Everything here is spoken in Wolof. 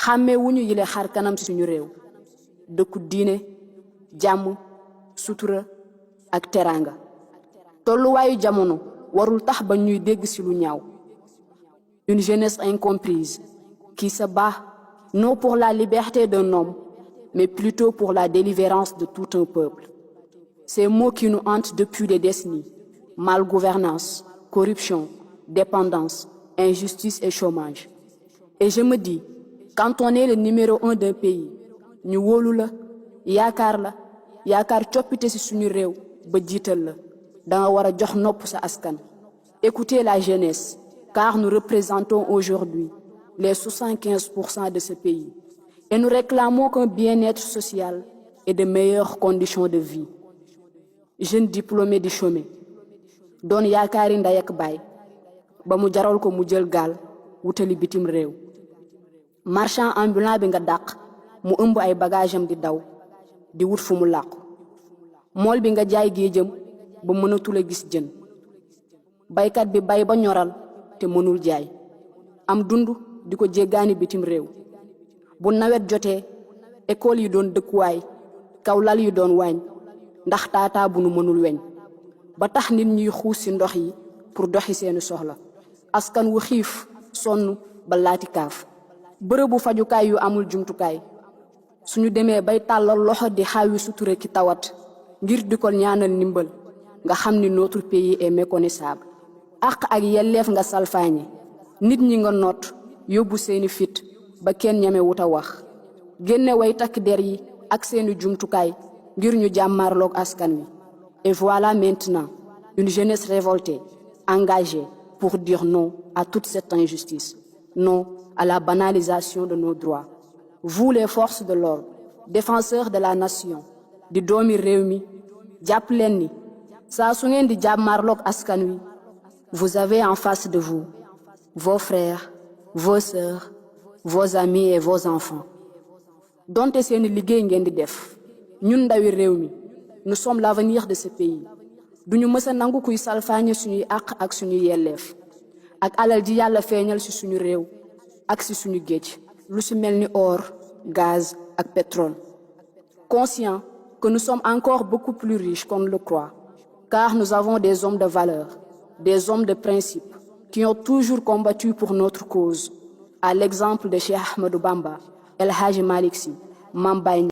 xàmmee wuñu yile xar kanam ci suñu réew dëkku diine jàmm sutura ak teranga tolluwaayu jamono warul tax ba ñuy dégg ci lu ñaaw une jeunesse incomprise qui se bat non pour la liberté d'un homme mais plutôt pour la délivrance de tout un peuple. Ces mots qui nous hantent depuis des décennies, malgouvernance, corruption, dépendance, injustice et chômage. Et je me dis, quand on est le numéro 1 d'un pays, ñu wóolu la yaakaar coppite ci suñu réew ba jiital la danga war a jox nopp sa askan. Écoutez la jeunesse, car nous représentons aujourd'hui les 75% de ce pays. Et nous réclamons qu'un bien-être social et de meilleures conditions de vie. Jeunes diplômés di chômer doon yaakaari ndey ak baay ba mu jaral ko mu jël gaal wutali bitim réew. Marchand ambulant bi nga dàq mu ëmb ay bagageam di daw di wut fu mu làqu. mool bi nga jaay géejam ba mënatul a gis jën. baykat bi bay ba ñoral te mënul jaay am dund di ko jéggaani bitim réew. bu nawet jotee école yi doon dëkkuwaay kaw lal yi doon waañ ndax taataa bu nu mënul weñ ba tax nit ñuy xuus ci ndox yi pour doxi seeni soxla. askan wu xiif sonn ba laati kaaf. bërëbu fajukaay yu amul jumtukaay suñu demee bay tàllal loxo di xaawi sutura ki tawat ngir di ko ñaanal ndimbal nga xam ni notre pays est méconnaissable. àq ak yelleef nga salfaañe nit ñi nga noot yóbbu seeni fit ba kenn ñame wuta wax génne way takk der yi ak seeni jumtukaay ngir ñu jàmmarloog askan wi. Et voilà maintenant une jeunesse révoltée, engagée pour dire non à toute cette injustice, non à la banalisation de nos droits. Vous les forces de l'ordre, défenseurs de la nation, di doomi réew mi jàpp leen ni saa su ngeen di jàmmarloog askan wi vous avez en face de vous vos frères, vos sœurs, vos amis et vos enfants. donte seeni liggéey ngeen di def ñun ndawi réew mi nous sommes l'avenir de ce pays. duñu mës a nangu kuy salfaañe suñuy àq ak suñuy yelleef ak alal ji yàlla feeñal ci suñu réew ak ci suñu géej lu ci mel ni or gaz ak pétrole. Conscient que nous sommes encore beaucoup plus riches qu'on ne le croit, car nous avons des hommes de valeur, des hommes de principe qui ont toujours combattu pour notre cause, à l'exemple de Cheikh Ahmadou Bamba, El Hadji Malick Sy, Mame Baye